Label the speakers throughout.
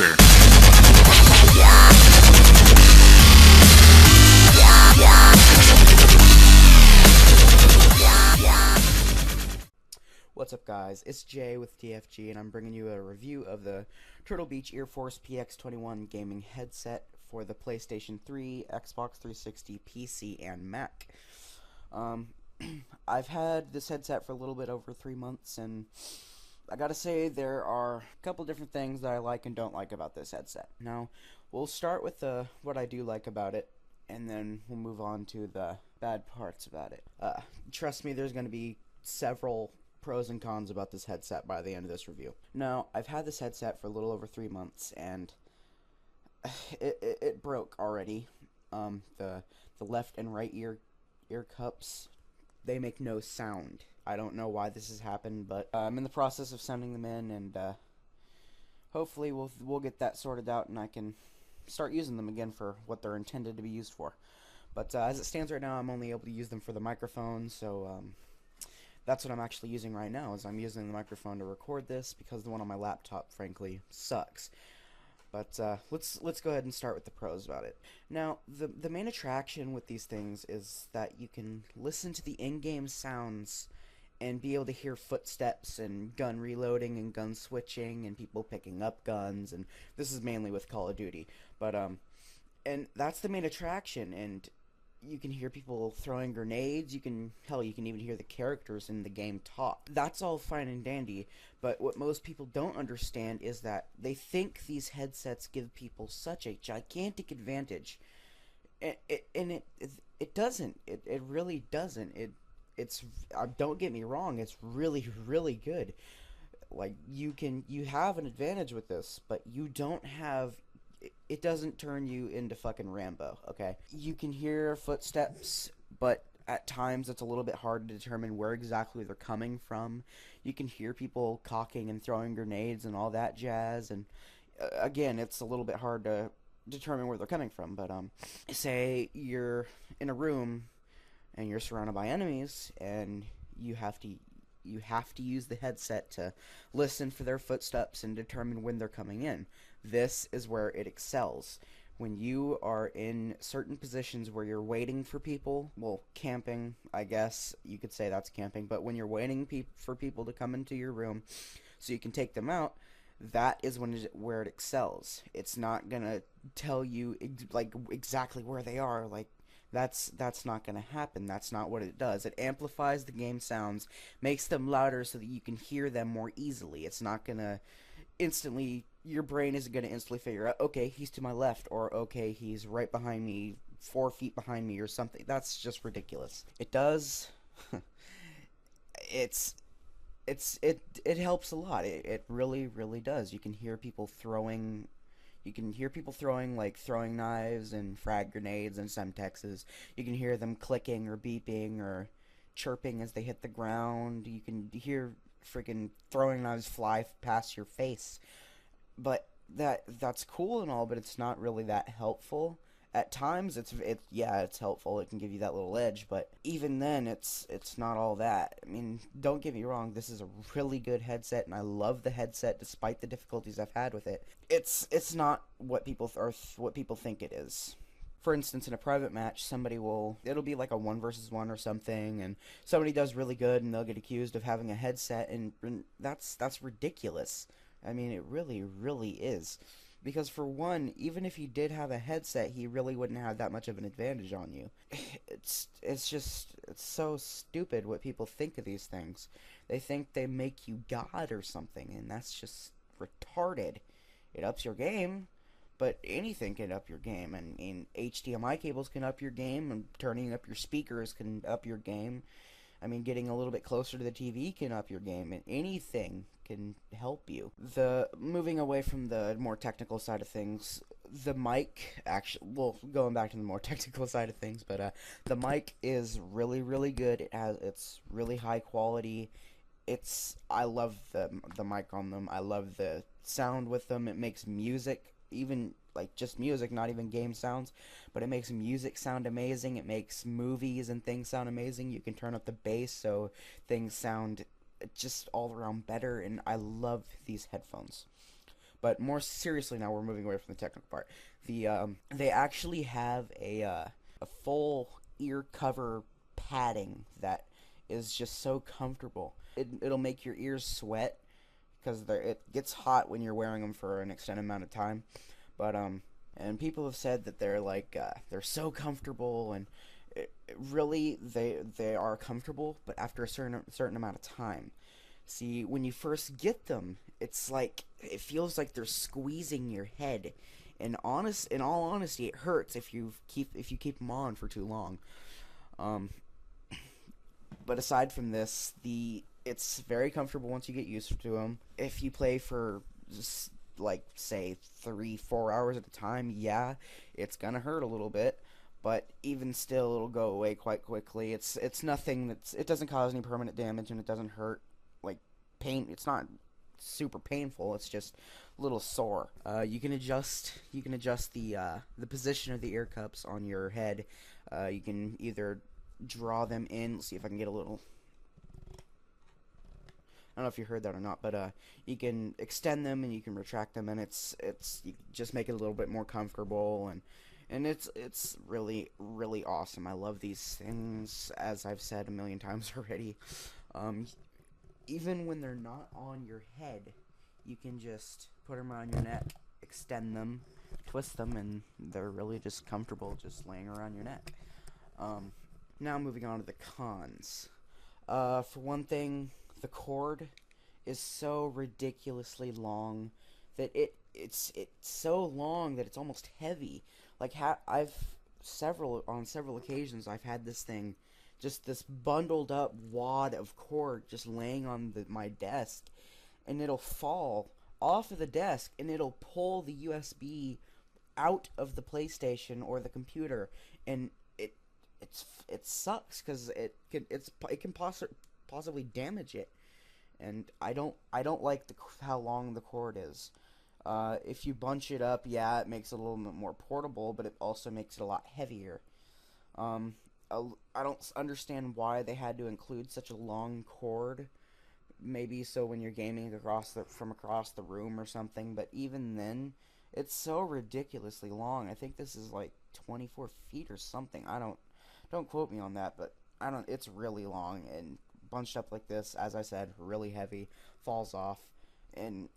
Speaker 1: future.
Speaker 2: What's up, guys? It's Jay with TFG, and I'm bringing you a review of the Turtle Beach Earforce PX21 gaming headset for the PlayStation 3, Xbox 360, PC, and Mac. I've had this headset for a little bit over 3 months, and I gotta say there are a couple different things that I like and don't like about this headset. Now, we'll start with what I do like about it, and then we'll move on to the bad parts about it. Trust me, there's gonna be several pros and cons about this headset by the end of this review. Now, I've had this headset for a little over 3 months, and it broke already. The left and right ear cups, they make no sound. I don't know why this has happened, but I'm in the process of sending them in, and hopefully we'll get that sorted out, and I can start using them again for what they're intended to be used for. But as it stands right now, I'm only able to use them for the microphone, so that's what I'm actually using right now, is I'm using the microphone to record this, because the one on my laptop, frankly, sucks. But let's go ahead and start with the pros about it. Now, the main attraction with these things is that you can listen to the in-game sounds and be able to hear footsteps and gun reloading and gun switching and people picking up guns, and this is mainly with Call of Duty. But and that's the main attraction, and you can hear people throwing grenades, you can even hear the characters in the game talk. That's all fine and dandy, but what most people don't understand is that they think these headsets give people such a gigantic advantage, and it doesn't. It really doesn't. It's don't get me wrong, it's really, really good. Like, you have an advantage with this, but you don't have. It doesn't turn you into fucking Rambo, okay? You can hear footsteps, but at times it's a little bit hard to determine where exactly they're coming from. You can hear people cocking and throwing grenades and all that jazz, and again, it's a little bit hard to determine where they're coming from. But say you're in a room and you're surrounded by enemies, and you have to use the headset to listen for their footsteps and determine when they're coming in. This is where it excels. When you are in certain positions where you're waiting for people, well, camping, I guess you could say that's camping, but when you're waiting for people to come into your room so you can take them out, that is where it excels. It's not gonna tell you exactly where they are. Like, that's not gonna happen. That's not what it does. It amplifies the game sounds, makes them louder so that you can hear them more easily. It's not gonna instantly, your brain isn't gonna instantly figure out, okay, he's to my left, or okay, he's right behind me, 4 feet behind me, or something. That's just ridiculous. It does. It helps a lot. It really, really does. You can hear people throwing. Like throwing knives and frag grenades and semtexes. You can hear them clicking or beeping or chirping as they hit the ground. You can hear freaking throwing knives fly past your face. But that's cool and all, but it's not really that helpful. At times, it's helpful. It can give you that little edge, but even then, it's not all that. I mean, don't get me wrong. This is a really good headset, and I love the headset despite the difficulties I've had with it. It's not what people think it is. For instance, in a private match, it'll be like a 1 versus 1 or something, and somebody does really good, and they'll get accused of having a headset, and that's ridiculous. I mean, it really, really is. Because for one, even if he did have a headset, he really wouldn't have that much of an advantage on you. It's so stupid what people think of these things. They think they make you God or something, and that's just retarded. It ups your game, but anything can up your game. And HDMI cables can up your game, and turning up your speakers can up your game. I mean, getting a little bit closer to the TV can up your game, and anything can help you. Moving away from the more technical side of things, the mic, going back to the more technical side of things, but the mic is really, really good. It's really high quality. I love the mic on them. I love the sound with them. It makes music, even like just music, not even game sounds, but it makes music sound amazing. It makes movies and things sound amazing. You can turn up the bass so things sound just all around better, and I love these headphones. But more seriously, now we're moving away from the technical part. They actually have a full ear cover padding that is just so comfortable. It'll make your ears sweat because it gets hot when you're wearing them for an extended amount of time. But and people have said that they're so comfortable, and really they are comfortable, but after a certain amount of time. See, when you first get them, it's like it feels like they're squeezing your head. And in all honesty, it hurts if you keep them on for too long. But aside from this, it's very comfortable once you get used to them. If you play for just like say 3-4 hours at a time, yeah, it's gonna hurt a little bit. But even still, it'll go away quite quickly. It's nothing it doesn't cause any permanent damage, and it doesn't hurt like pain. It's not super painful. It's just a little sore. You can adjust the position of the ear cups on your head. You can either draw them in. Let's see if I can get a little. I don't know if you heard that or not, but you can extend them and you can retract them, and you just make it a little bit more comfortable, and it's really, really awesome. I love these things, as I've said a million times already. Even when they're not on your head, you can just put them around your neck, extend them, twist them, and they're really just comfortable just laying around your neck. Now moving on to the cons. For one thing, the cord is so ridiculously long that it's so long that it's almost heavy. Like on several occasions I've had this thing, just this bundled up wad of cord just laying on my desk, and it'll fall off of the desk and it'll pull the USB out of the PlayStation or the computer, and it sucks because it can possibly damage it, and I don't like how long the cord is. If you bunch it up, yeah, it makes it a little bit more portable, but it also makes it a lot heavier. I don't understand why they had to include such a long cord. Maybe so when you're gaming from across the room or something, but even then, it's so ridiculously long. I think this is like 24 feet or something. Don't quote me on that, but it's really long, and bunched up like this, as I said, really heavy, falls off, and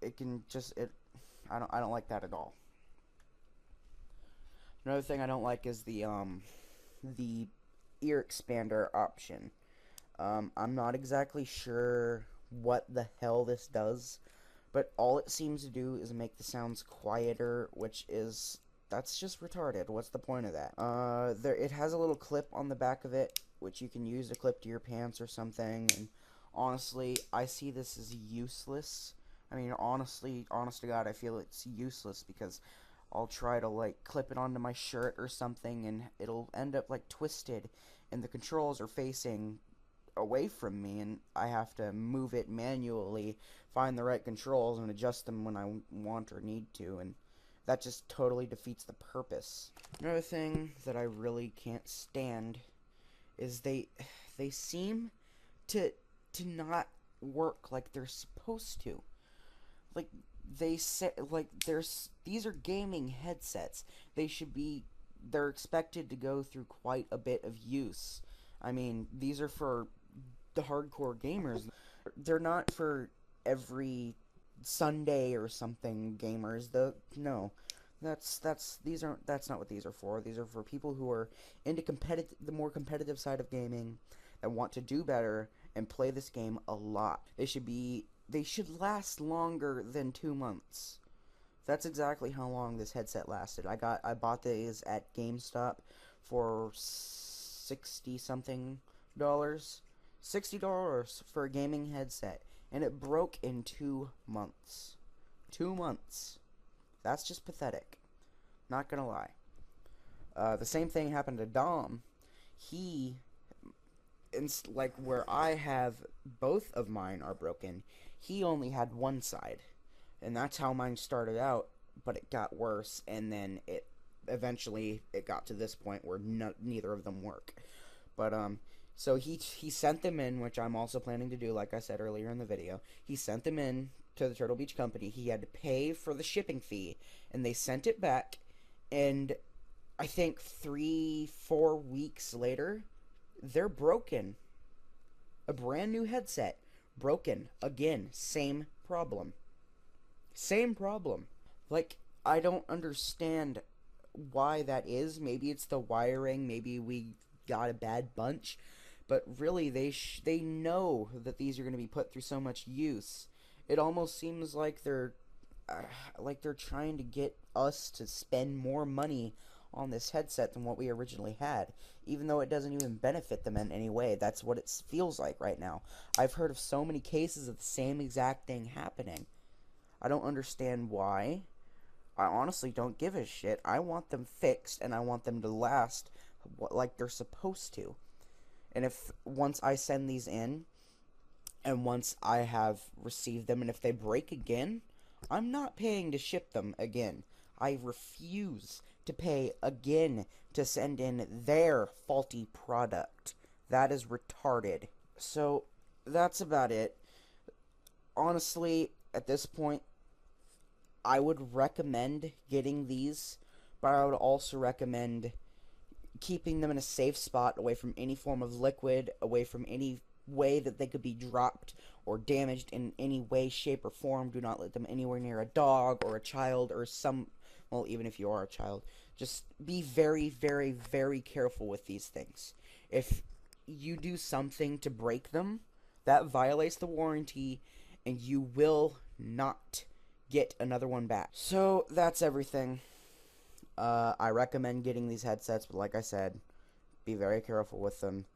Speaker 2: I don't like that at all. Another thing I don't like is the ear expander option. I'm not exactly sure what the hell this does, but all it seems to do is make the sounds quieter, that's just retarded. What's the point of that? It has a little clip on the back of it, which you can use to clip to your pants or something, and honestly, I see this as useless. I mean, honest to God, I feel it's useless because I'll try to, like, clip it onto my shirt or something, and it'll end up, like, twisted, and the controls are facing away from me, and I have to move it manually, find the right controls, and adjust them when I want or need to, and that just totally defeats the purpose. Another thing that I really can't stand is they seem to not work like they're supposed to. Like, they say, like, these are gaming headsets. They're expected to go through quite a bit of use. I mean, these are for the hardcore gamers. They're not for every Sunday or something gamers. No. That's not what these are for. These are for people who are into the more competitive side of gaming and want to do better and play this game a lot. They should last longer than 2 months. That's exactly how long this headset lasted. I bought these at GameStop for $60-something. $60 for a gaming headset, and it broke in 2 months. 2 months. That's just pathetic. Not gonna lie. The same thing happened to Dom. Like where I have both of mine are broken, he only had one side, and that's how mine started out. But it got worse, and then eventually it got to this point where neither of them work. But so he sent them in, which I'm also planning to do, like I said earlier in the video. He sent them in to the Turtle Beach company. He had to pay for the shipping fee, and they sent it back, and I think 3-4 weeks later, they're broken. A brand new headset, broken again, same problem. Like, I don't understand why that is. Maybe it's the wiring, maybe we got a bad bunch, but really they know that these are going to be put through so much use. It almost seems like they're trying to get us to spend more money on this headset than what we originally had, even though it doesn't even benefit them in any way. That's what it feels like right now. I've heard of so many cases of the same exact thing happening. I don't understand why. I honestly don't give a shit. I want them fixed, and I want them to last like they're supposed to. And if once I send these in, and once I have received them, and if they break again, I'm not paying to ship them again. I refuse to pay again to send in their faulty product. That is retarded. So, that's about it. Honestly, at this point, I would recommend getting these, but I would also recommend keeping them in a safe spot, away from any form of liquid, away from any way that they could be dropped or damaged in any way, shape, or form. Do not let them anywhere near a dog or a child or well, even if you are a child. Just be very, very, very careful with these things. If you do something to break them, that violates the warranty, and you will not get another one back. So, that's everything. I recommend getting these headsets, but like I said, be very careful with them.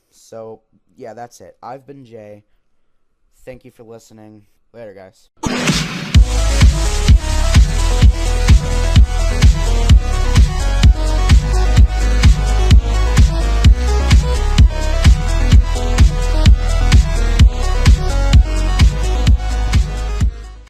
Speaker 2: So, yeah, that's it. I've been Jay. Thank you for listening. Later, guys.